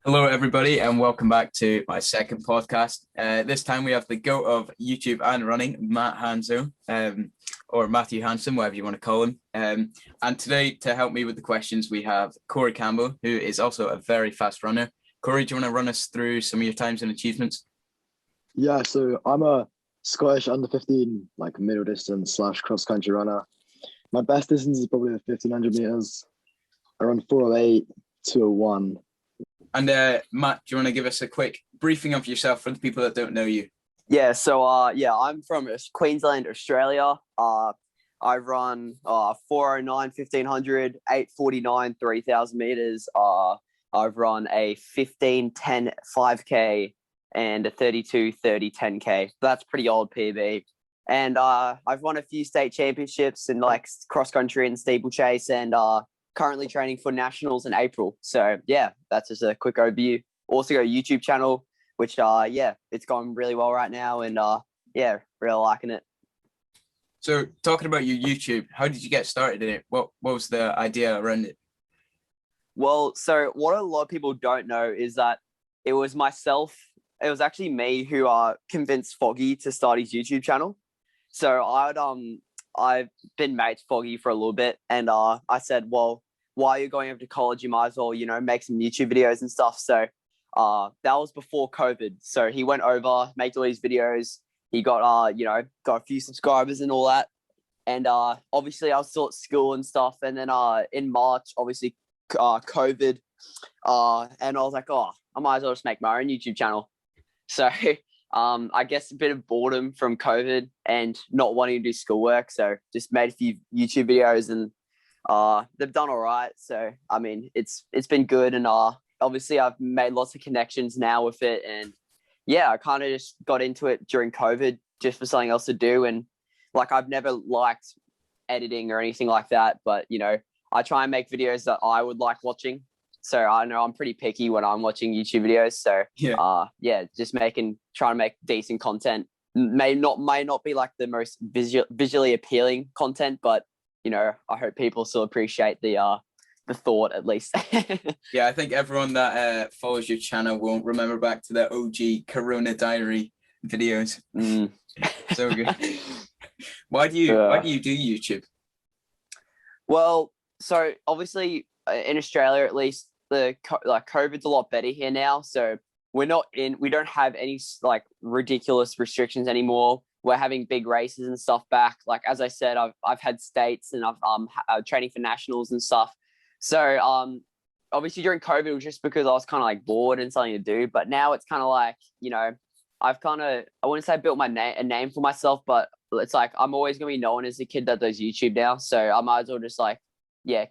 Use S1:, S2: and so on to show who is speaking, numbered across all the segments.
S1: Hello, everybody, and welcome back to my second podcast. This time we have the GOAT of YouTube and running, Matt Hanso, or Matthew Hanson, whatever you want to call him. And today, to help me with the questions, we have Corey Campbell, who is also a very fast runner. Corey, do you want to run us through some of your times and achievements?
S2: Yeah, so I'm a Scottish under 15, like middle distance slash cross country runner. My best distance is probably the 1500 meters. I run 408, 201.
S1: And Matt, do you want to give us a quick briefing of yourself for the people that don't know you?
S3: I'm from Queensland, Australia. I run 409, 1500, 849, 3000 meters. I've run a 15, 10, 5K and a 32, 30, 10K. That's pretty old PB. And I've won a few state championships in like cross country and steeplechase, and currently training for nationals in April. So yeah, that's just a quick overview. Also got a YouTube channel, which it's going really well right now, and really liking it.
S1: So talking about your YouTube, how did you get started in it? What was the idea around it?
S3: Well, so what a lot of people don't know is that it was actually me who convinced Foggy to start his YouTube channel. So I've been mates Foggy for a little bit, and I said, well, while you're going over to college, you might as well, make some YouTube videos and stuff. So that was before COVID. So he went over, made all these videos. He got got a few subscribers and all that. And obviously I was still at school and stuff. And then in March, obviously COVID. And I was like, I might as well just make my own YouTube channel. So I guess a bit of boredom from COVID and not wanting to do schoolwork. So just made a few YouTube videos, and they've done all right. So, I mean, it's been good. And obviously I've made lots of connections now with it. And yeah, I kind of just got into it during COVID just for something else to do. And like, I've never liked editing or anything like that, but I try and make videos that I would like watching. So I know I'm pretty picky when I'm watching YouTube videos. So just trying to make decent content. May not be like the most visually appealing content, but I hope people still appreciate the thought at least.
S1: Yeah, I think everyone that follows your channel will remember back to the OG Corona Diary videos. So good. Why do you do YouTube?
S3: Well, so obviously in Australia, at least, COVID's a lot better here now. So we don't have any like ridiculous restrictions anymore. We're having big races and stuff back. Like, as I said, I've had states, and I've training for nationals and stuff. So obviously during COVID, it was just because I was kind of like bored and something to do. But now it's kind of like, I've kind of, I wouldn't say I built a name for myself, but it's like I'm always gonna be known as the kid that does YouTube now. So I might as well just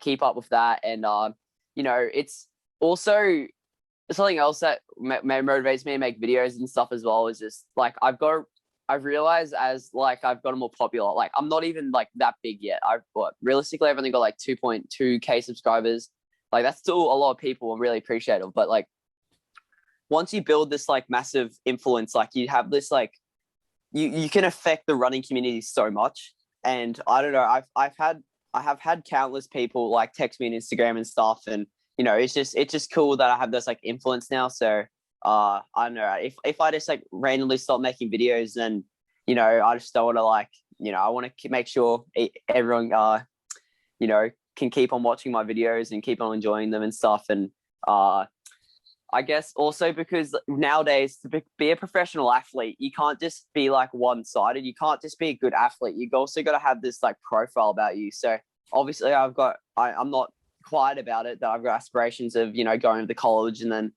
S3: keep up with that. And it's also something else that motivates me to make videos and stuff as well. Is just like I've realized as like I've gotten more popular. Like, I'm not even like that big yet. Realistically, I've only got like 2.2K subscribers. Like, that's still a lot of people. I'm really appreciative. But like, once you build this like massive influence, like you have this like you can affect the running community so much. And I don't know, I have had countless people like text me on Instagram and stuff, and it's just cool that I have this like influence now. So I don't know, if I just like randomly stop making videos, then I just don't want to I want to make sure everyone can keep on watching my videos and keep on enjoying them and stuff. And I guess also because nowadays to be a professional athlete, you can't just be like one-sided. You can't just be a good athlete. You also got to have this like profile about you. So obviously I'm not quiet about it, that I've got aspirations of, going to college and then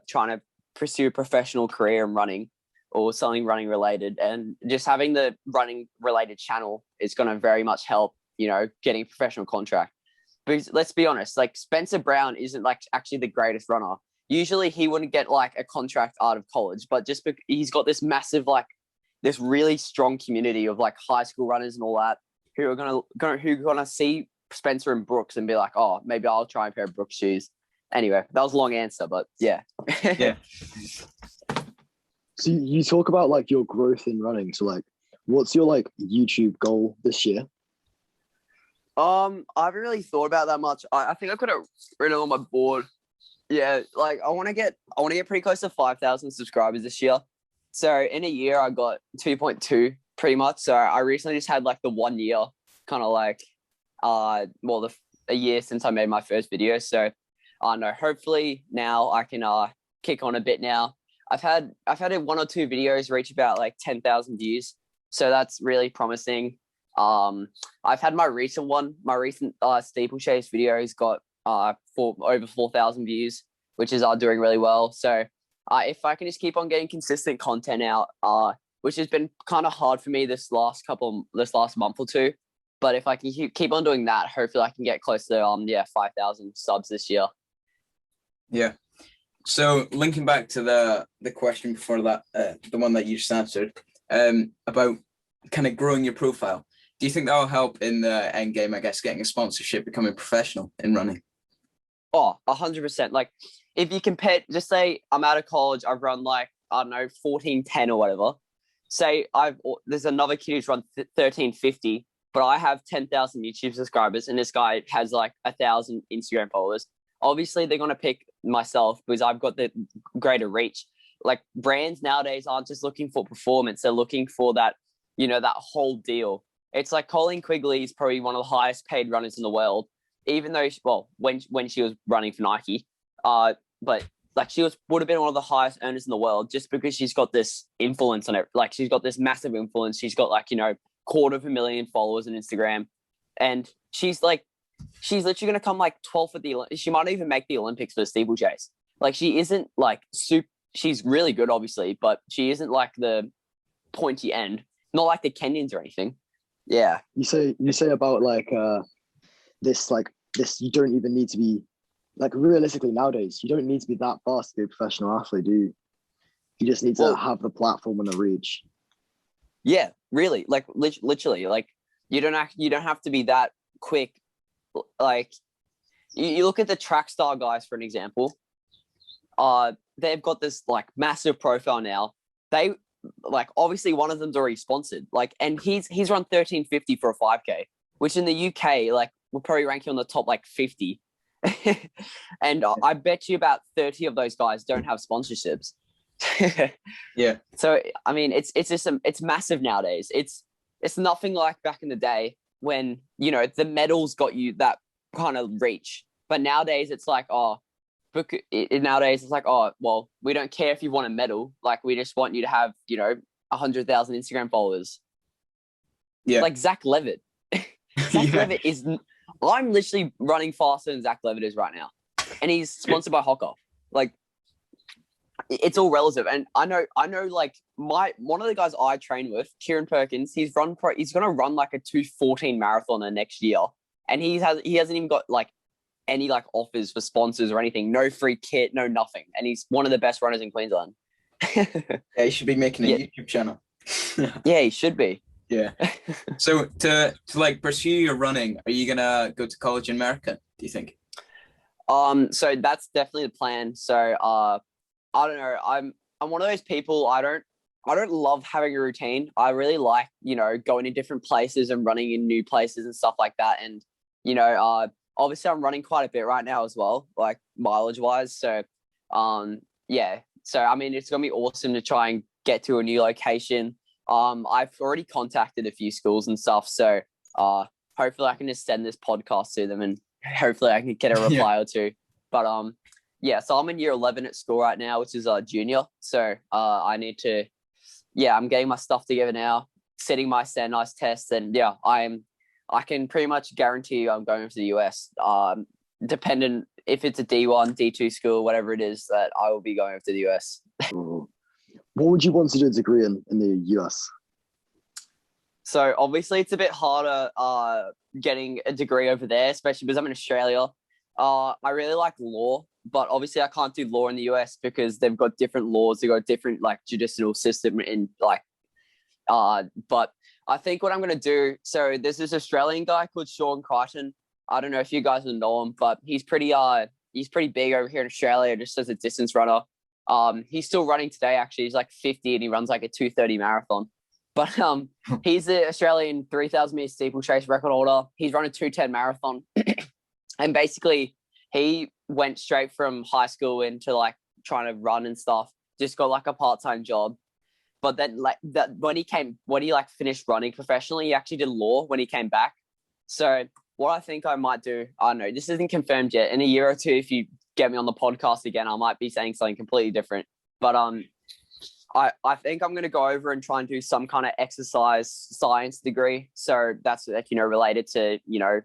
S3: trying to pursue a professional career in running or something running related. And just having the running related channel is going to very much help, getting a professional contract. Because let's be honest, like Spencer Brown isn't like actually the greatest runner. Usually he wouldn't get like a contract out of college, but just because he's got this massive, like this really strong community of like high school runners and all that who are gonna see Spencer and Brooks and be like, oh, maybe I'll try a pair of Brooks shoes. Anyway, that was a long answer, but yeah.
S1: Yeah.
S2: So you talk about like your growth in running. So like, what's your like YouTube goal this year?
S3: I haven't really thought about that much. I think I've got it written on my board. Yeah, like I want to get pretty close to 5,000 subscribers this year. So in a year, I got 2.2 pretty much. So I recently just had like the 1 year kind of like, a year since I made my first video. So I know hopefully now I can kick on a bit now. I've had one or two videos reach about like 10,000 views. So that's really promising. I've had my recent steeplechase videos got for over 4,000 views, which is doing really well. So if I can just keep on getting consistent content out, which has been kind of hard for me this last month or two, but if I can keep on doing that, hopefully I can get close to 5,000 subs this year.
S1: Yeah. So linking back to the question before that, the one that you just answered, about kind of growing your profile. Do you think that will help in the end game, I guess, getting a sponsorship, becoming professional in running?
S3: Oh, 100%. Like if you compare, just say I'm out of college, I've run like, I don't know, 14:10 or whatever. Say there's another kid who's run 13:50, but I have 10,000 YouTube subscribers and this guy has like 1,000 Instagram followers. Obviously, they're going to pick myself because I've got the greater reach. Like brands nowadays aren't just looking for performance. They're looking for that, that whole deal. It's like Colleen Quigley is probably one of the highest paid runners in the world, even though, when she was running for Nike, but like she would have been one of the highest earners in the world just because she's got this influence on it. Like she's got this massive influence. She's got like, 250,000 followers on Instagram. And she's literally going to come like 12th at the Olympics. She might even make the Olympics for the steeplechase. Like she isn't like she's really good, obviously, but she isn't like the pointy end, not like the Kenyans or anything. Yeah.
S2: You say about this, you don't even need to be, like, realistically nowadays, you don't need to be that fast to be a professional athlete, do you? You just need to have the platform and the reach.
S3: Yeah, really. Like literally, like you don't have to be that quick. Like you look at the track star guys for an example. They've got this like massive profile now. They like obviously one of them's already sponsored. Like, and he's run 13:50 for a 5K, which in the UK like will probably rank you on the top like 50. And I bet you about 30 of those guys don't have sponsorships.
S1: Yeah.
S3: So I mean, it's it's massive nowadays. It's nothing like back in the day when the medals got you that kind of reach. But nowadays it's like, nowadays it's like, well, we don't care if you want a medal. Like we just want you to have 100,000 Instagram followers.
S1: Yeah.
S3: Like Zach Levitt. Zach Levitt is. I'm literally running faster than Zach Levitt is right now, and he's sponsored by Hocker. Like, it's all relative. And I know. Like one of the guys I train with, Kieran Perkins, he's going to run like a 2:14 marathon the next year, and he hasn't even got like any like offers for sponsors or anything. No free kit, no nothing, and he's one of the best runners in Queensland.
S1: Yeah, he should be making a YouTube channel.
S3: Yeah, he should be.
S1: Yeah. So to like pursue your running, are you gonna go to college in America, do you think?
S3: So that's definitely the plan. So I don't know. I'm one of those people, I don't love having a routine. I really like, going to different places and running in new places and stuff like that. And, obviously I'm running quite a bit right now as well, like mileage wise. So yeah. So I mean it's gonna be awesome to try and get to a new location. I've already contacted a few schools and stuff, so hopefully I can just send this podcast to them and hopefully I can get a reply or two. But yeah, so I'm in year 11 at school right now, which is junior. So I need to, I'm getting my stuff together now, setting my standardized tests, and I can pretty much guarantee you I'm going to the US. Dependent if it's a D1, D2 school, whatever it is, that I will be going to the US.
S2: What would you want to do a degree in the US?
S3: So obviously it's a bit harder getting a degree over there, especially because I'm in Australia. I really like law, but obviously I can't do law in the US because they've got different laws. They've got different like judicial system in like, but I think what I'm going to do, so there's this Australian guy called Sean Crichton. I don't know if you guys will know him, but he's pretty big over here in Australia just as a distance runner. He's still running today, actually. He's like 50 and he runs like a 2:30 marathon. But he's the Australian 3,000 meter steeplechase record holder. He's run a 2:10 marathon. And basically, he went straight from high school into like trying to run and stuff. Just got like a part-time job. But then like that when he like finished running professionally, he actually did law when he came back. So what I think I might do, I don't know, this isn't confirmed yet. In a year or two, if you get me on the podcast again, I might be saying something completely different. But I think I'm gonna go over and try and do some kind of exercise science degree. So that's like, related to,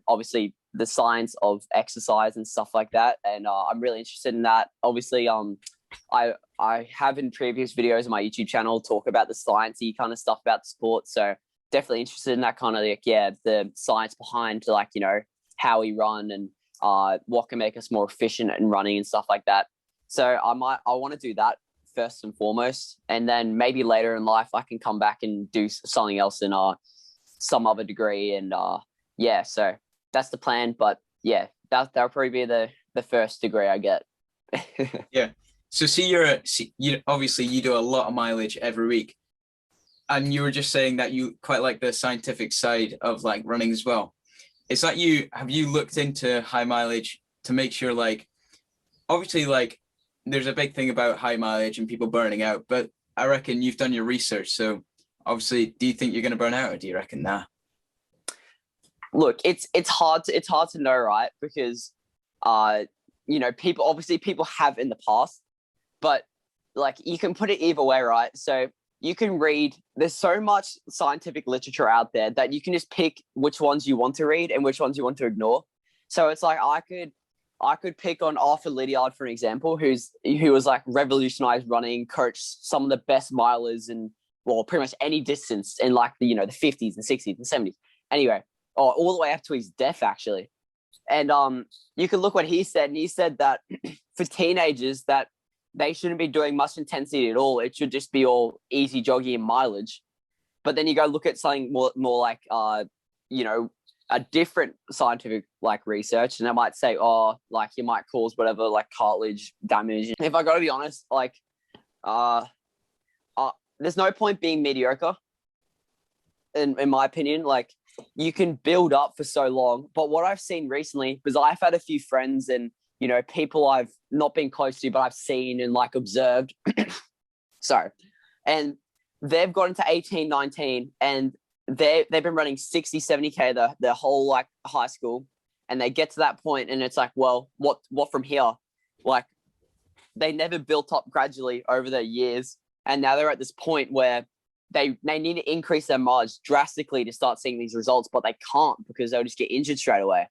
S3: obviously the science of exercise and stuff like that. And I'm really interested in that. Obviously, I have in previous videos on my YouTube channel talk about the sciencey kind of stuff about the sport. So definitely interested in that kind of the science behind how we run and what can make us more efficient in running and stuff like that. So I want to do that first and foremost, and then maybe later in life I can come back and do something else in some other degree. And so that's the plan. But yeah, that'll probably be the first degree I get.
S1: Yeah. So you obviously you do a lot of mileage every week, and you were just saying that you quite like the scientific side of like running as well. Is that have you looked into high mileage to make sure, like, obviously like there's a big thing about high mileage and people burning out, but I reckon you've done your research. So obviously, do you think you're going to burn out, or do you reckon nah?
S3: Look, it's hard to know, right? Because people have in the past. But like you can put it either way, right? So you can read, there's so much scientific literature out there that you can just pick which ones you want to read and which ones you want to ignore. So it's like I could pick on Arthur Lydiard, for an example, who was like revolutionized running, coached some of the best milers in, well, pretty much any distance in like the 50s and 60s and 70s. Anyway, all the way up to his death actually. And you can look what he said, and he said that for teenagers that they shouldn't be doing much intensity at all. It should just be all easy jogging and mileage. But then you go look at something more like, a different scientific like research, and they might say, like you might cause whatever, like cartilage damage. If I got to be honest, like, there's no point being mediocre. In my opinion, like you can build up for so long. But what I've seen recently, because I've had a few friends and people I've not been close to, but I've seen and like observed. Sorry. And they've gotten to 18, 19, and they've been running 60, 70K their whole like high school. And they get to that point and it's like, well, what from here? Like they never built up gradually over the years. And now they're at this point where they need to increase their mileage drastically to start seeing these results, but they can't because they'll just get injured straight away.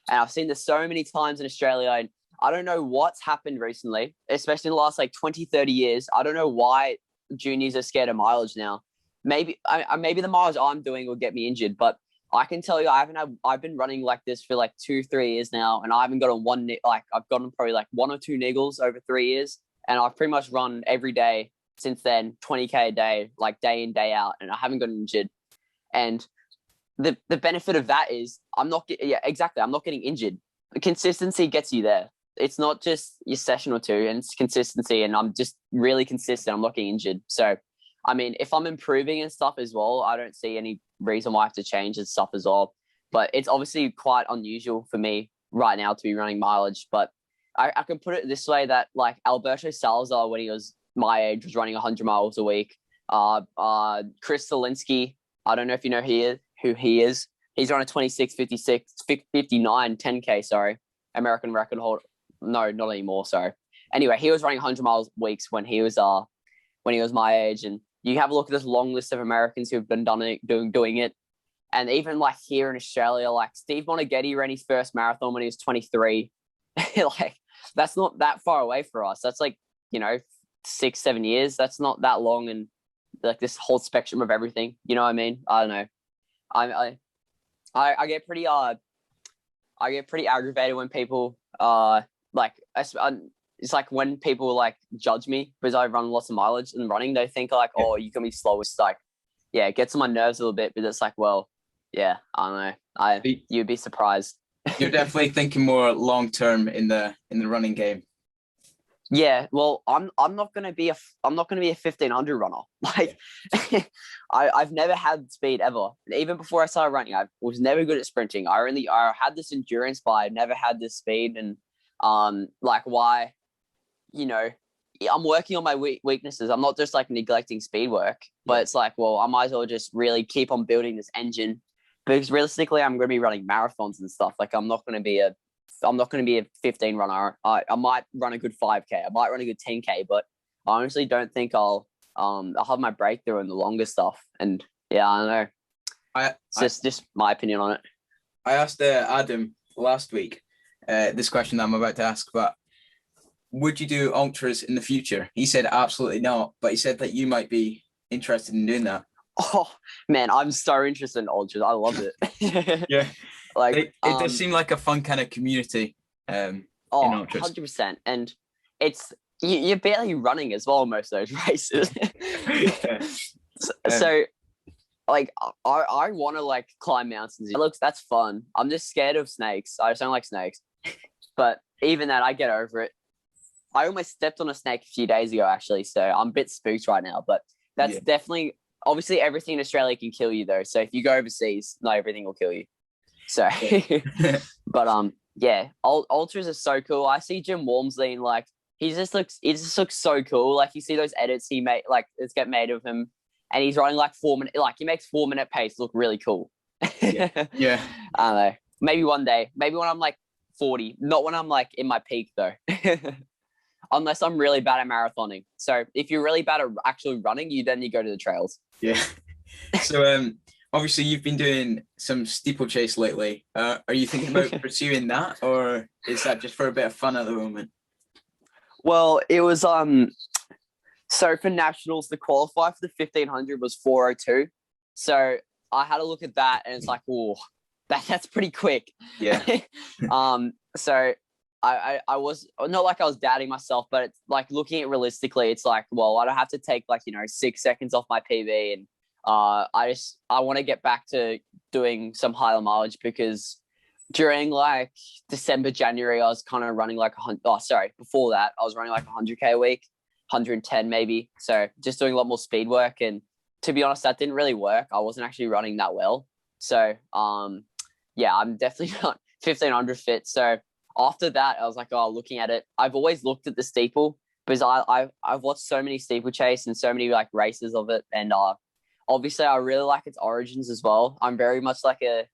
S3: And I've seen this so many times in Australia. And I don't know what's happened recently, especially in the last like 20, 30 years. I don't know why juniors are scared of mileage now. Maybe the mileage I'm doing will get me injured, but I can tell you I've been running like this for like 2-3 years now, and I haven't gotten I've gotten probably like 1 or 2 niggles over 3 years, and I've pretty much run every day since then, 20K a day, like day in, day out, and I haven't gotten injured. And the benefit of that is I'm not getting injured. The consistency gets you there. It's not just your session or two, and it's consistency, and I'm just really consistent. I'm not getting injured. So, I mean, if I'm improving and stuff as well, I don't see any reason why I have to change and stuff as well. But it's obviously quite unusual for me right now to be running mileage. But I can put it this way, that like Alberto Salazar, when he was my age, was running 100 miles a week. Chris Zielinski, I don't know if you know who he is. He's on a 26, 56, 59, 10K, sorry. American record holder. No, not anymore, sorry. Anyway, he was running 100 miles weeks when he was my age. And you have a look at this long list of Americans who've been doing it. And even like here in Australia, like Steve Monaghetti ran his first marathon when he was 23. Like that's not that far away for us. That's like, 6-7 years. That's not that long. And like this whole spectrum of everything, you know what I mean? I don't know. I get pretty aggravated when people it's like when people like judge me because I run lots of mileage and running. They think like, oh, you can be slow. It's like, yeah, it gets on my nerves a little bit, but it's like, well, yeah, I don't know. You'd be surprised.
S1: You're definitely thinking more long term in the running game.
S3: Yeah, well, I'm not gonna be a 1500 runner. Like, I've never had speed ever. Even before I started running, I was never good at sprinting. I had this endurance, but I never had this speed. And like why, you know, I'm working on my weaknesses. I'm not just like neglecting speed work, but it's like, well, I might as well just really keep on building this engine, because realistically, I'm going to be running marathons and stuff. Like I'm not going to be a 15 runner. I might run a good 5K. I might run a good 10K, but I honestly don't think I'll have my breakthrough in the longer stuff. And yeah, I don't know. It's just my opinion on it.
S1: I asked Adam last week this question that I'm about to ask, but would you do ultras in the future? He said absolutely not, but he said that you might be interested in doing that.
S3: Oh man, I'm so interested in ultras. I love it.
S1: Yeah,
S3: like
S1: it does seem like a fun kind of community. In ultras.
S3: 100%. And it's you're barely running as well most of those races. So like I want to like climb mountains. That's fun. I'm just scared of snakes. I just don't like snakes. But even that, I get over it. I almost stepped on a snake a few days ago, actually. So I'm a bit spooked right now. But that's definitely, obviously, everything in Australia can kill you, though. So if you go overseas, not everything will kill you. So, but yeah, ultras are so cool. I see Jim Walmsley and like he just looks so cool. Like you see those edits he made, like it's get made of him, and he's running like 4 minute, like he makes 4 minute pace look really cool.
S1: Yeah.
S3: I don't know. Maybe one day. Maybe when I'm like 40. Not when I'm like in my peak though. Unless I'm really bad at marathoning. So if you're really bad at actually running, you go to the trails.
S1: Yeah. So obviously you've been doing some steeplechase lately. Are you thinking about pursuing that, or is that just for a bit of fun at the moment?
S3: Well, it was so for nationals, the qualifier for the 1500 was 4:02. So I had a look at that, and it's like, oh, that's pretty quick.
S1: Yeah.
S3: So I was not like I was doubting myself, but it's like looking at it realistically, it's like, well, I don't have to take like 6 seconds off my PB, and I want to get back to doing some higher mileage, because during like December, January, I was kind of running like before that I was running like 100K a week, 110 maybe. So just doing a lot more speed work, and to be honest, that didn't really work. I wasn't actually running that well. So yeah, I'm definitely not 1500 fit. So after that, I was like, looking at it, I've always looked at the steeple, because I've watched so many steeplechase and so many like races of it, and obviously I really like its origins as well. I'm very much like a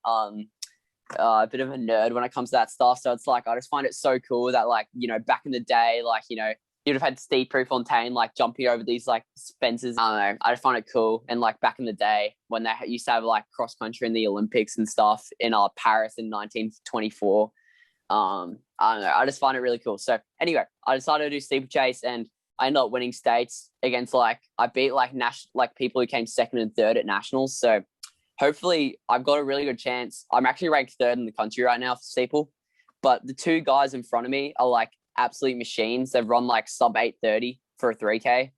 S3: bit of a nerd when it comes to that stuff. So it's like I just find it so cool that like back in the day, like you'd have had Steve Prefontaine like jumping over these like fences. I don't know. I just find it cool. And like back in the day when they used to have like cross country in the Olympics and stuff in Paris in 1924. I don't know. I just find it really cool. So anyway, I decided to do steeplechase, and I ended up winning states against I beat like people who came second and third at nationals. So hopefully I've got a really good chance. I'm actually ranked third in the country right now for steeple, but the two guys in front of me are like absolute machines. They've run like sub 8:30 for a 3K,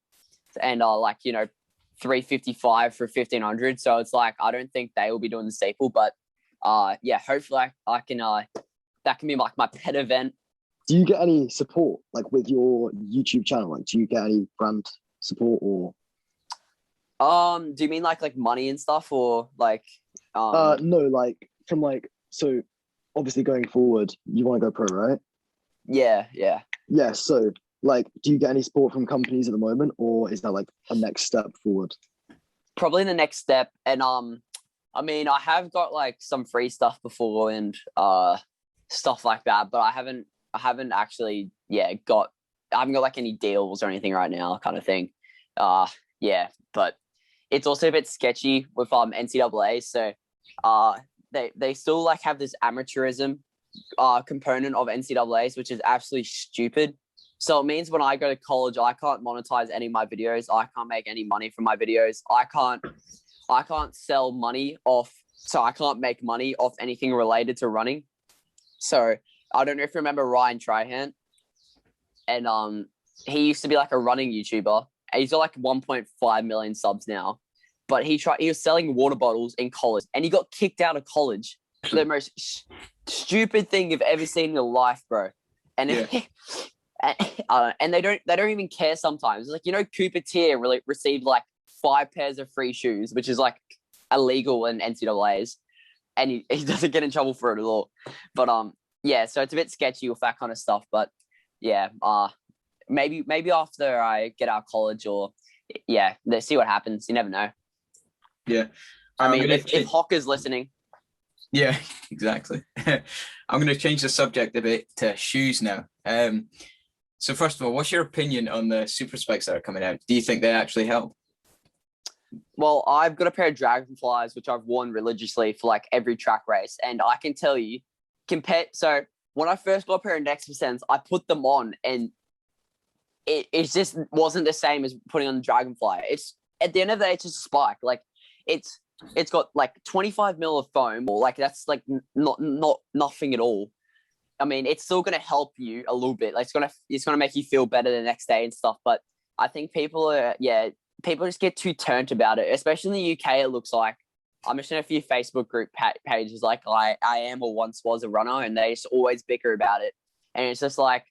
S3: and 3:55 for 1500. So it's like I don't think they will be doing the steeple, but yeah, hopefully I can that can be like my pet event.
S2: Do you get any support like with your YouTube channel? Like, do you get any brand support or?
S3: Do you mean like money and stuff, or like?
S2: No, like from so obviously going forward, you want to go pro, right?
S3: Yeah.
S2: Yeah. So like, do you get any support from companies at the moment, or is that like a next step forward?
S3: Probably the next step, and I mean, I have got like some free stuff before and stuff like that, but I haven't actually I haven't got like any deals or anything right now, kind of thing. Yeah, but it's also a bit sketchy with NCAA. So they still like have this amateurism component of NCAAs, which is absolutely stupid. So it means when I go to college, I can't monetize any of my videos. I can't make any money from my videos. I can't sell money off. So I can't make money off anything related to running. So I don't know if you remember Ryan Trihant, and he used to be like a running YouTuber. He's got like 1.5 million subs now, but he was selling water bottles in college, and he got kicked out of college. The most stupid thing you've ever seen in your life, bro. And and they don't even care sometimes. Like Cooper Tier really received like 5 pairs of free shoes, which is like illegal in NCAAs, and he doesn't get in trouble for it at all. But yeah, so it's a bit sketchy with that kind of stuff. But yeah, maybe after I get out of college, or yeah, let's see what happens. You never know.
S1: Yeah.
S3: I mean, if Hocker's listening.
S1: Yeah, exactly. I'm going to change the subject a bit to shoes now. So first of all, what's your opinion on the super spikes that are coming out? Do you think they actually help?
S3: Well, I've got a pair of Dragonflies, which I've worn religiously for like every track race. And I can tell you, so when I first got a pair of Next Percents, I put them on and it just wasn't the same as putting on the Dragonfly. It's at the end of the day, it's just a spike. Like it's got like 25 mil of foam, or like that's like not nothing at all. I mean, it's still gonna help you a little bit. Like it's gonna make you feel better the next day and stuff. But I think people just get too turned about it, especially in the UK. It looks like I'm just in a few Facebook group pages like I am or once was a runner, and they just always bicker about it. And it's just like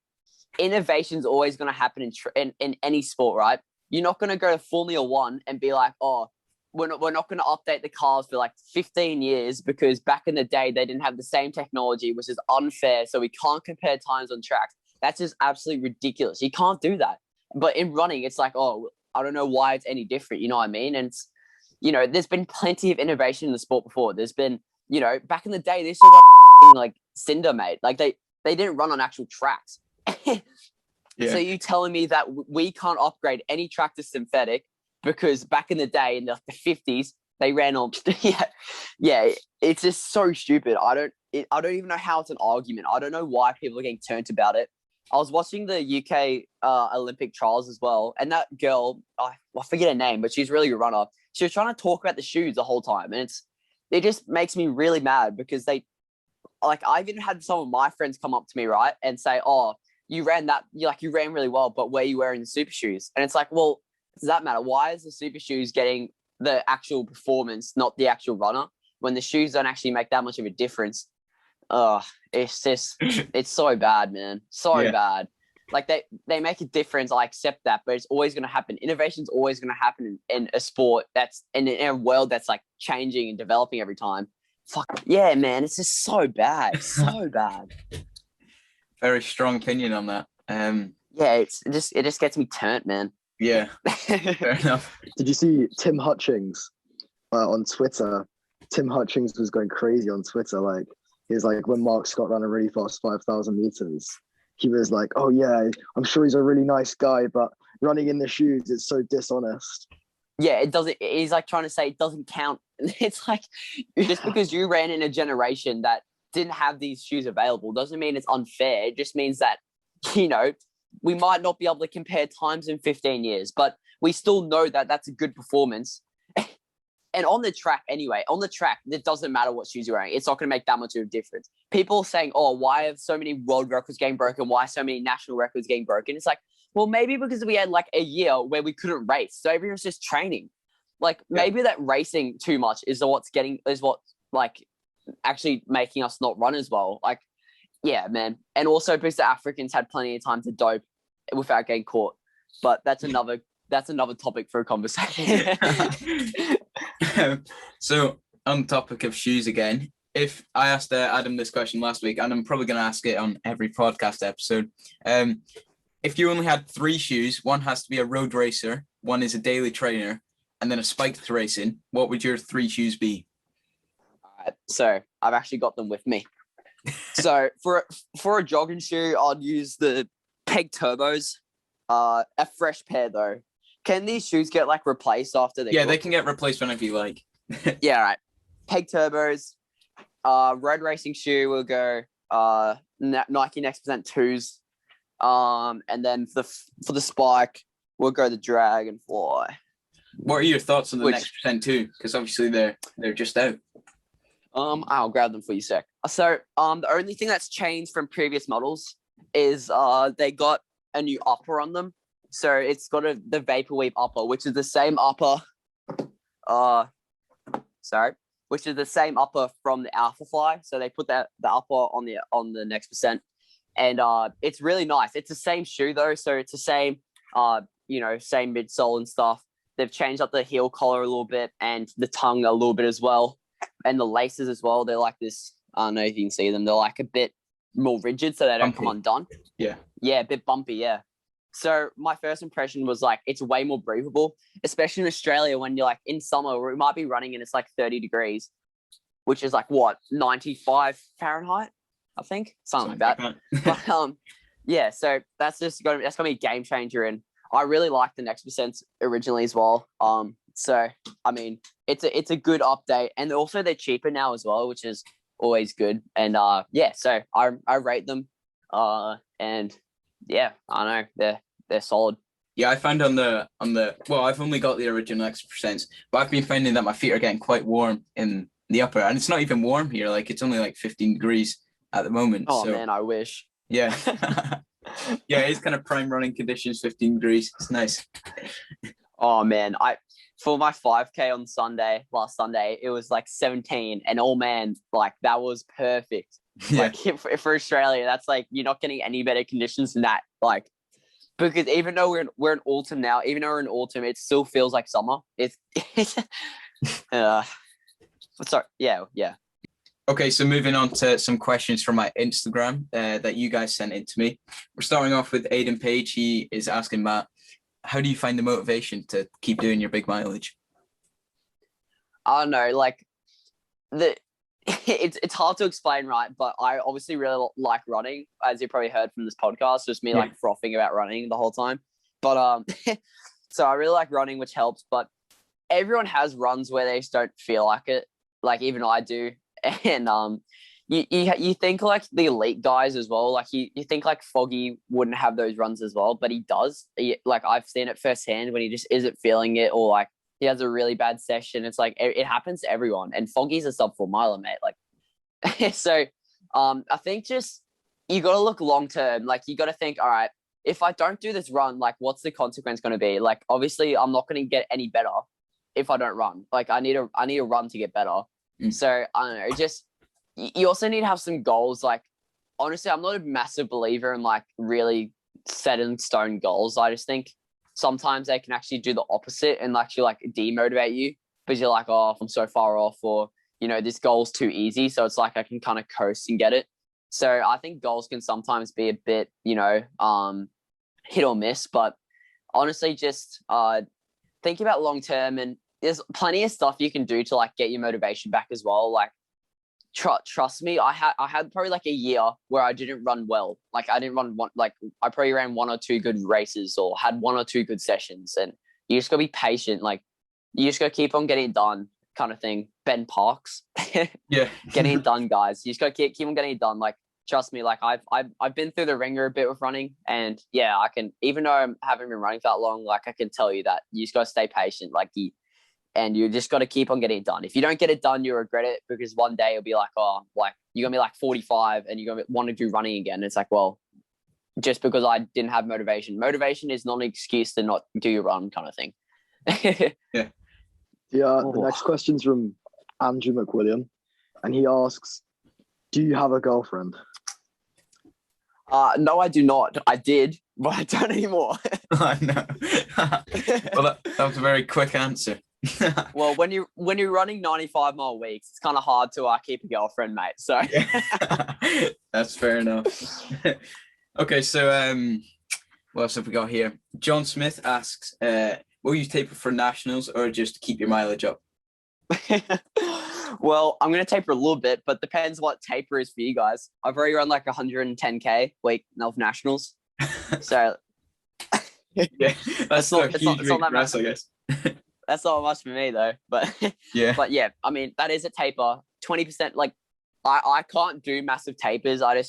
S3: innovation's always going to happen in any sport, right? You're not going to go to Formula One and be like, oh, we're not going to update the cars for like 15 years because back in the day they didn't have the same technology, which is unfair. So we can't compare times on tracks. That's just absolutely ridiculous. You can't do that. But in running, it's like, oh, I don't know why it's any different. You know what I mean? And it's, there's been plenty of innovation in the sport before. There's been, back in the day, they still got like cinder made. Like they didn't run on actual tracks.
S1: Yeah.
S3: So you telling me that we can't upgrade any track to synthetic because back in the day in the 50s they ran on yeah, it's just so stupid. I don't even know how it's an argument. I don't know why people are getting turned about it. I was watching the UK Olympic trials as well, and that girl, I forget her name, but she's really a runner. She was trying to talk about the shoes the whole time, and it just makes me really mad because I've even had some of my friends come up to me, right, and say, oh, you ran really well, but where are you wearing the super shoes? And it's like, well, does that matter? Why is the super shoes getting the actual performance, not the actual runner, when the shoes don't actually make that much of a difference? It's just, it's so bad, man. So bad. Like they make a difference. I accept that, but it's always going to happen. Innovation's always going to happen in a sport that's in a world that's like changing and developing every time. Fuck yeah, man. It's just so bad. So bad.
S1: Very strong opinion on that.
S3: Yeah, it just gets me turned, man.
S1: Yeah, fair enough.
S2: Did you see Tim Hutchings on Twitter? Tim Hutchings was going crazy on Twitter. Like, he was like, when Mark Scott ran a really fast 5,000 meters, he was like, oh yeah, I'm sure he's a really nice guy, but running in the shoes, it's so dishonest.
S3: Yeah, it doesn't. He's like trying to say it doesn't count. It's like, just because you ran in a generation that didn't have these shoes available doesn't mean it's unfair. It just means that, we might not be able to compare times in 15 years, but we still know that that's a good performance. And on the track, it doesn't matter what shoes you're wearing. It's not going to make that much of a difference. People saying, oh, why have so many world records getting broken? Why so many national records getting broken? It's like, well, maybe because we had like a year where we couldn't race. So everyone's just training. Like maybe that racing too much is what's like actually making us not run as well. Like, yeah, man. And also because the Africans had plenty of time to dope without getting caught. But that's another topic for a conversation.
S1: So on the topic of shoes again, if I asked Adam this question last week, and I'm probably going to ask it on every podcast episode, if you only had 3 shoes, one has to be a road racer, one is a daily trainer, and then a spiked racing, what would your 3 shoes be?
S3: All right, so I've actually got them with me. So for a jogging shoe, I'd use the Peg Turbos. A fresh pair though. Can these shoes get like replaced after they?
S1: Yeah, they can get replaced whenever you like.
S3: Yeah, right. Peg Turbos. Road racing shoe will go Nike Next Percent 2s. And then for the spike, we'll go the Dragonfly.
S1: What are your thoughts on the Next Percent 2? Because obviously they're just out.
S3: I'll grab them for you a sec. So the only thing that's changed from previous models is they got a new upper on them. So it's got the Vaporwave upper, which is the same upper which is the same upper from the Alpha Fly. So they put the upper on the Next Percent. And it's really nice. It's the same shoe though, so it's the same same midsole and stuff. They've changed up the heel collar a little bit and the tongue a little bit as well. And the laces as well, they're like this, I don't know if you can see them, they're like a bit more rigid so they don't come
S1: Bumpy.
S3: undone.
S1: Yeah.
S3: Yeah, a bit bumpy, yeah. So my first impression was like it's way more breathable, especially in Australia when you're like in summer where we might be running and it's like 30 degrees, which is like what, 95 Fahrenheit, I think, something like that. But yeah, so that's gonna be a game changer, and I really liked the next percent originally as well. So I mean, it's a good update, and also they're cheaper now as well, which is always good. And yeah, so I rate them, and yeah, I know they're solid.
S1: Yeah, I found on the well, I've only got the original extra percents, but I've been finding that my feet are getting quite warm in the upper, and it's not even warm here. Like it's only like 15 degrees at the moment.
S3: Oh
S1: so,
S3: man, I wish.
S1: Yeah. Yeah, it's kind of prime running conditions, 15 degrees. It's nice.
S3: Oh man, for my 5K on last Sunday, it was like 17, and oh man, like that was perfect.
S1: Yeah.
S3: Like for Australia, that's like you're not getting any better conditions than that. Like because even though we're in autumn now, it still feels like summer. It's sorry, yeah.
S1: Okay, so moving on to some questions from my Instagram that you guys sent in to me. We're starting off with Aidan Page. He is asking Matt, how do you find the motivation to keep doing your big mileage?
S3: I don't know, like it's hard to explain, right? But I obviously really like running, as you probably heard from this podcast, just me like frothing about running the whole time. But so I really like running, which helps. But everyone has runs where they just don't feel like it. Like even I do. And you think like the elite guys as well, like you think like Foggy wouldn't have those runs as well, but he does. Like I've seen it firsthand when he just isn't feeling it, or like he has a really bad session. It's like it happens to everyone, and Foggy's a sub 4 miler, mate. Like so I think just you got to look long term. Like you got to think, all right, if I don't do this run, like what's the consequence going to be? Like obviously I'm not going to get any better if I don't run. Like I need a run to get better. So I don't know, just you also need to have some goals. Like honestly, I'm not a massive believer in like really set in stone goals. I just think sometimes they can actually do the opposite and actually like demotivate you because you're like, oh, I'm so far off, or this goal's too easy, so it's like I can kind of coast and get it. So I think goals can sometimes be a bit hit or miss, but honestly just think about long term, and there's plenty of stuff you can do to like get your motivation back as well. Like trust me, I had probably like a year where I didn't run well. Like I didn't run one, like I probably ran one or two good races or had one or two good sessions, and you just gotta be patient. Like you just gotta keep on getting it done, kind of thing. Ben Parks.
S1: Yeah.
S3: Getting it done, guys. You just gotta keep on getting it done. Like trust me, like I've been through the ringer a bit with running, and yeah, I can, even though I haven't been running for that long, like I can tell you that you just gotta stay patient. Like and you just got to keep on getting it done. If you don't get it done, you regret it, because one day you'll be like, oh, like you're going to be like 45 and you're going to want to do running again. It's like, well, just because I didn't have motivation. Motivation is not an excuse to not do your run, kind of thing.
S1: Yeah.
S2: The next question's from Andrew McWilliam, and he asks, do you have a girlfriend?
S3: No, I do not. I did, but I don't anymore.
S1: I know. Well, that was a very quick answer.
S3: Well, when you're running 95-mile weeks, it's kind of hard to keep a girlfriend, mate. So
S1: yeah. That's fair enough. Okay, so what else have we got here? John Smith asks, will you taper for nationals or just keep your mileage up?
S3: Well, I'm going to taper a little bit, but depends what taper is for you guys. I've already run like 110K week of nationals. So
S1: yeah, that's not a huge
S3: week
S1: for us, I guess.
S3: That's not much for me though, but yeah, I mean, that is a taper, 20%. Like I can't do massive tapers. I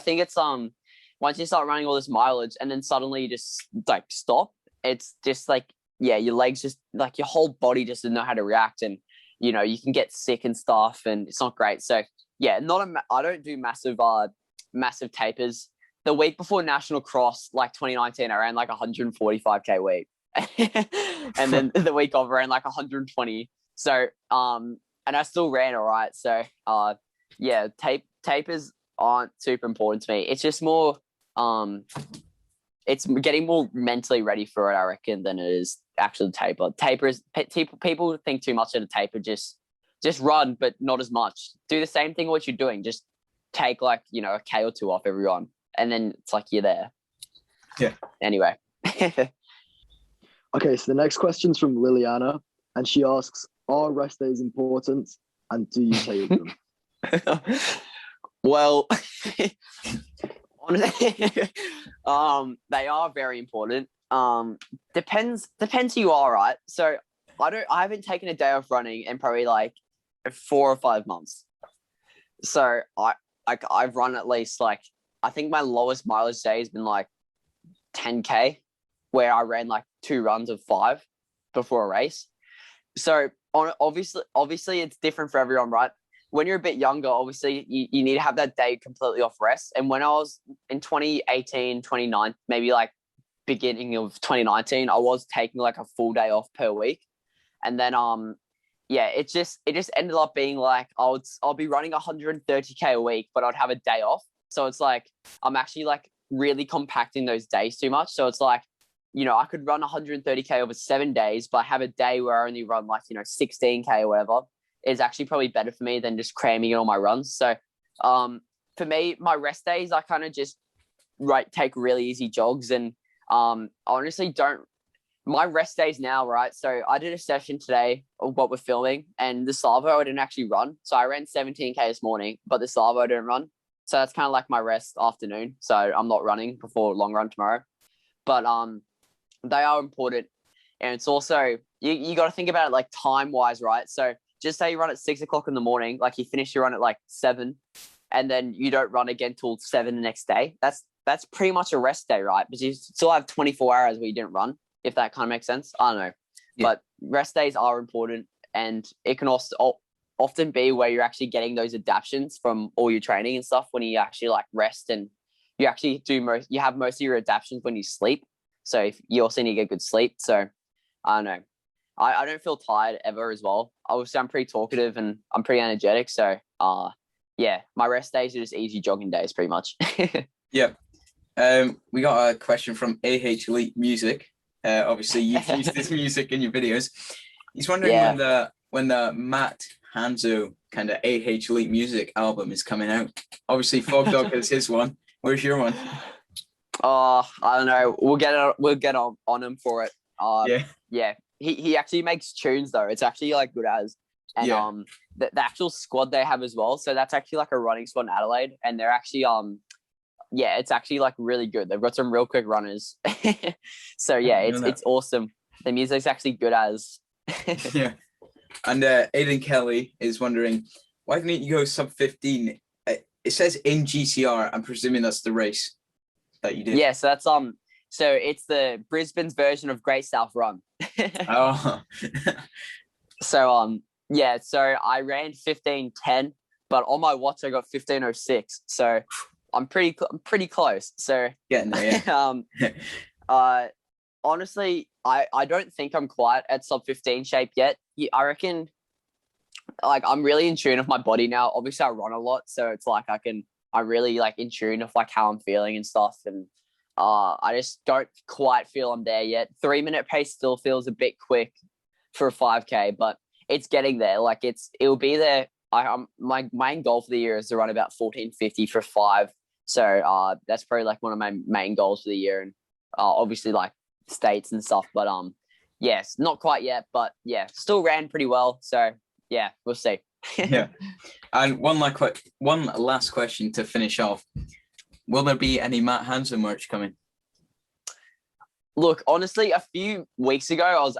S3: think it's once you start running all this mileage and then suddenly you just like stop, it's just like, yeah, your legs just like your whole body just doesn't know how to react, and you can get sick and stuff, and it's not great. So yeah, I don't do massive tapers. The week before National Cross, like 2019, I ran like 145K week. And then the week of, I ran like 120. So and I still ran all right. So yeah, tapers aren't super important to me. It's just more it's getting more mentally ready for it, I reckon, than it is actually taper. People think too much of a taper. Just run, but not as much. Do the same thing what you're doing. Just take like, you know, a K or two off every run, and then it's like you're there.
S1: Yeah.
S3: Anyway.
S2: Okay, so the next question's from Liliana, and she asks, are rest days important, and do you take them?
S3: Well, honestly, they are very important. Depends who you are, right? So I haven't taken a day off running in probably like 4 or 5 months. So I've run at least like, I think my lowest mileage day has been like 10K, where I ran like 2 runs of 5 before a race. So obviously it's different for everyone, right? When you're a bit younger, obviously you need to have that day completely off rest. And when I was in 2018, 2019, maybe like beginning of 2019, I was taking like a full day off per week. And then it just ended up being like I'll be running 130K a week, but I'd have a day off. So it's like I'm actually like really compacting those days too much. So it's like, you know, I could run 130K over 7 days, but have a day where I only run like, you know, 16K or whatever is actually probably better for me than just cramming in all my runs. So for me, my rest days, I kind of just take really easy jogs, and honestly my rest days now, right? So I did a session today of what we're filming, and the Salvo I didn't actually run. So I ran 17K this morning, but the Salvo I didn't run. So that's kind of like my rest afternoon. So I'm not running before long run tomorrow. But they are important. And it's also, you got to think about it like time wise, right? So just say you run at 6 o'clock in the morning, like you finish your run at like 7, and then you don't run again till 7 the next day. That's pretty much a rest day, right? But you still have 24 hours where you didn't run, if that kind of makes sense. I don't know. Yeah. But rest days are important, and it can also often be where you're actually getting those adaptions from all your training and stuff when you actually like rest, and you actually you have most of your adaptions when you sleep. So if you also need to get good sleep. So I don't know. I don't feel tired ever as well. Obviously, I'm pretty talkative and I'm pretty energetic. So my rest days are just easy jogging days pretty much.
S1: Yeah. We got a question from Elite Music. Obviously, you've used this music in your videos. He's wondering when the Matt Hanso kind of Elite Music album is coming out. Obviously, Fog Dog is his one. Where's your one?
S3: I don't know. We'll get on him for it. Yeah. He actually makes tunes though. It's actually like good as. And the actual squad they have as well. So that's actually like a running squad in Adelaide, and they're actually it's actually like really good. They've got some real quick runners. So yeah, it's awesome. The music's actually good as.
S1: Yeah. And Aidan Kelly is wondering, why didn't you go sub 15? It says in GCR. I'm presuming that's the race that you did.
S3: Yeah, so that's so it's the Brisbane's version of Great South Run.
S1: Oh.
S3: So so I ran 15:10, but on my watch I got 15:06. So I'm pretty close. So
S1: getting there,
S3: yeah. Honestly, I don't think I'm quite at sub 15 shape yet. I reckon like I'm really in tune with my body now. Obviously I run a lot, so it's like I'm really like in tune with like how I'm feeling and stuff, and I just don't quite feel I'm there yet. 3-minute pace still feels a bit quick for a 5K, but it's getting there. Like it'll be there. My main goal for the year is to run about 14:50 for 5. So that's probably like one of my main goals for the year, and obviously like states and stuff. But yes, not quite yet, but yeah, still ran pretty well. So yeah, we'll see.
S1: Yeah. And one last question to finish off. Will there be any Matt Hanso merch coming?
S3: Look, honestly, a few weeks ago, I was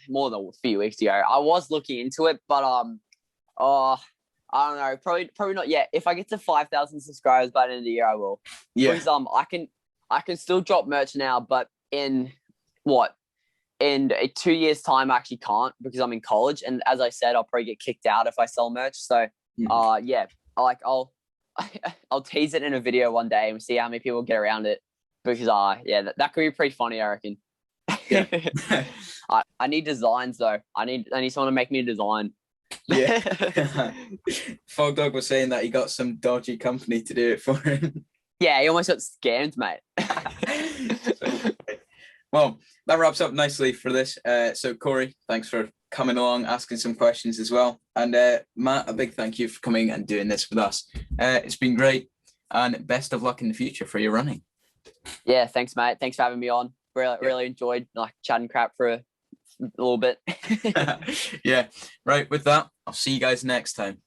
S3: more than a few weeks ago, I was looking into it, but I don't know, probably not yet. If I get to 5,000 subscribers by the end of the year, I will.
S1: Yeah.
S3: Because I can still drop merch now, but in 2 years' time, I actually can't because I'm in college, and as I said, I'll probably get kicked out if I sell merch. So I'll tease it in a video one day and see how many people get around it, because that could be pretty funny, I reckon.
S1: Yeah.
S3: I need designs though. I need someone to make me a design.
S1: Yeah. Fog Dog was saying that he got some dodgy company to do it for him.
S3: Yeah, he almost got scammed, mate.
S1: Well, that wraps up nicely for this. So Corey, thanks for coming along, asking some questions as well. And Matt, a big thank you for coming and doing this with us. It's been great, and best of luck in the future for your running.
S3: Yeah, thanks, mate. Thanks for having me on. Really enjoyed like chatting crap for a little bit.
S1: Yeah, right. With that, I'll see you guys next time.